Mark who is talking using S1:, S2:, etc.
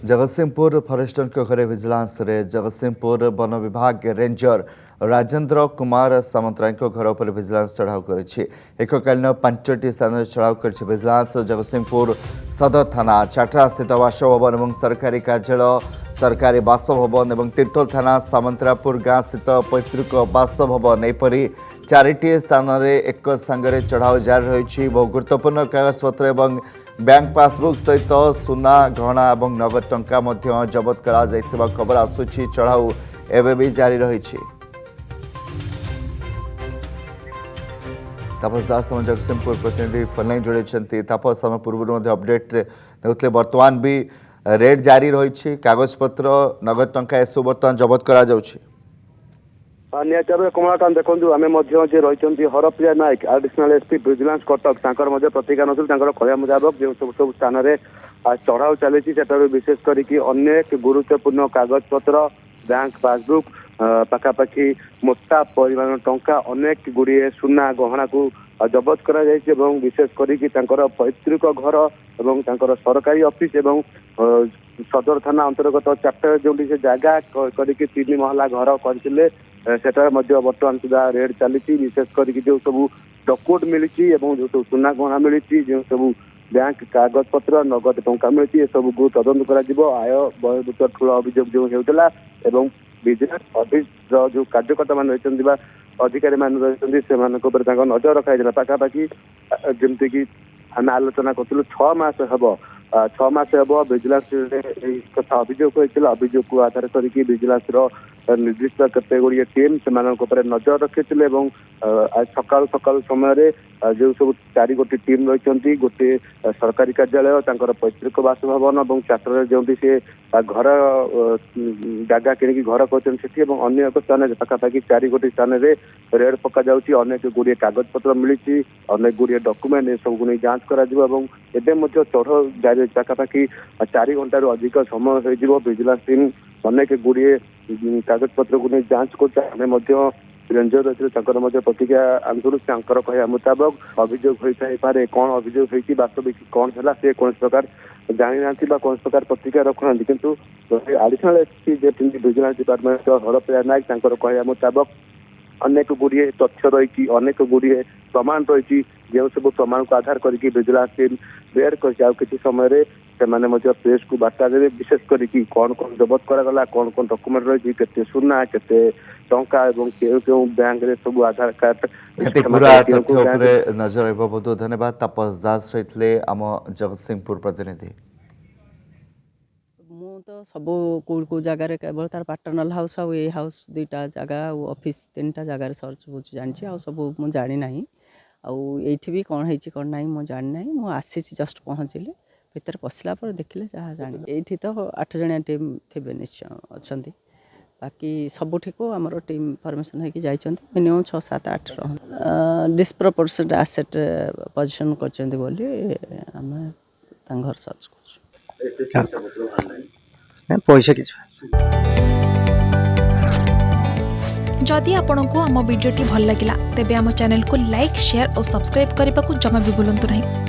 S1: Jagatsinghpur forester घरे vigilance रे Jagatsinghpur one विभाग रेंजर राजेंद्र कुमार सामंतराय घर पर विजिलेंस चढ़ाऊ कर एककालीन 5टी स्थान चढ़ाऊ कर विजिलेंस जगतसिंहपुर सदर थाना चाटरा स्थित बासभवन और सरकारी कार्यालय सरकारी बासभवन और तीर्तोल थाना सामंतरापुर गाँ स्थित पैतृक बासभवन एपरी 4टी स्थान में एक सांगे चढ़ाऊ जारी रही बहु गुरुत्वपूर्ण कागजपत्र और बैंक पासबुक सहित सुना गहना और नगद टंका जबत करा खबर आसुची चढ़ाऊ एवं भी जारी रही। तापस दास हम जगतसिंहपुर प्रतिनिधि फोनलाइन जोड़ी तापस आम पूर्व अपडेट देखते बर्तमान भी रेड जारी रही कागजपत्र नगद टंका एसबू बर्तमान जबत करा जाउछि।
S2: निहत भाव कमलाकांत देखो आम रही हरप्रिया नायक आडिशनाल एसपी विजिलेंस कटक प्रतिज्ञा नथिल कहया मुताबक जो सब सब स्थान में चढ़ाऊ चली विशेष करके अनेक गुरुत्वपूर्ण कागजपत्र बैंक पासबुक पाखापाखि मोटा परिमाण टंका अनेक गुड़िए सुना गहना को जबत करा विशेष करके पैतृक घर और सरकारी ऑफिस एवं सदर थाना अंतर्गत चार्टर जो जगह करके 3 महला घर करते सेटार बर्तमान सुधा रेड चली विशेष करके जो सब डॉक्यूमेंट मिली जो सब सुना गहना मिली जो सब बैंक कागज पत्र नगद टंका मिली सब को तदंत कर आय बहिर्भूत ठूल अभियोग जो होता एवं विजिलेंस ऑफिस जो कार्यकर्ता मान रही अधिकारी मान रही से नजर रखा पाखापाखि जमीक आम आलोचना करूँ 6 मास हम 6 मास हम विजिलेंस कथा अभियोग होता अभियोग को आधार करके विजिलेंस निर्दिष्ट केते गुड़िए टीम से नजर रखी सकाल सकाल समय जो सब 4 गोटी टीम रही गोटे सरकारी कार्यालय पैतृक बासभवन और चाटर जो सी घर जगह कि घर कर अन्य एक स्थान पाखापाखि 4 गोटी स्थान में रेड पका जाऊँगी अनेक गुड़िए कागजपत्र मिली अनेक गुड़िए डॉक्यूमेंट सब को नहीं जांच कर चढ़ जारी पाखापाखि 4 घंटार अधिक समय हो विजिलेंस टीम अनेक गुड़िए कागजपत्र को नहीं जांच कर रेंजर रही प्रतिक्रिया आंदोलन कहया मुताबक अभियोग होपे कौन अभियोग होती वास्तविक कौन है सी कौन प्रकार जानी ना कौन प्रकार प्रतिक्रिया रखुना किंतु additional SP vigilance department Harpriya Nayak कहया मुताबक अनेक गुड़िए तथ्य रही अनेक गुड़िए प्रमाण रही जो सब प्रमाण को आधार करके विजिलेंस टीम बेयर कर समय प्रेस को बार्ता देवे विशेष करके कौन कौन जबत करागला कौन कौन डॉक्यूमेंट रही केते सुना केते टंका एवं केउ बैंक रे सब आधार कार्ड
S1: पूरा तथ्य उपरे नजर रहिबो। बहुत धन्यवाद। तापस दास रहितले आम जगतसिंहपुर प्रतिनिधि।
S3: मु तो सब को जगार केवल तार पार्टनर हाउस आ ए हाउस 2टा जगह ऑफिस 3टा जगार सर्च बुझ जानी आ सब मु जानी नाही आठी भी कौन है कौन ना मु जानी ना मु आसी जस्ट पहुँचली भीतर पशला पर देखिले जहाँ जानी ये तो 8 जणिया टीम थे निश्चय अच्छा बाकी सबुठी को आमर टीम फॉर्मेशन होगी जाइछन्ति मिनिमम 6 7 8 डिस्प्रपोर्शनेट एसेट पोजीशन करछन्ति बोली हम घर सर्च कर
S4: पैसा किछ।
S5: जदि आपंक आम भिडी भल लगा तेब आम चैनल को लाइक शेयर और सब्सक्राइब करने को जमा भी भूलु नहीं।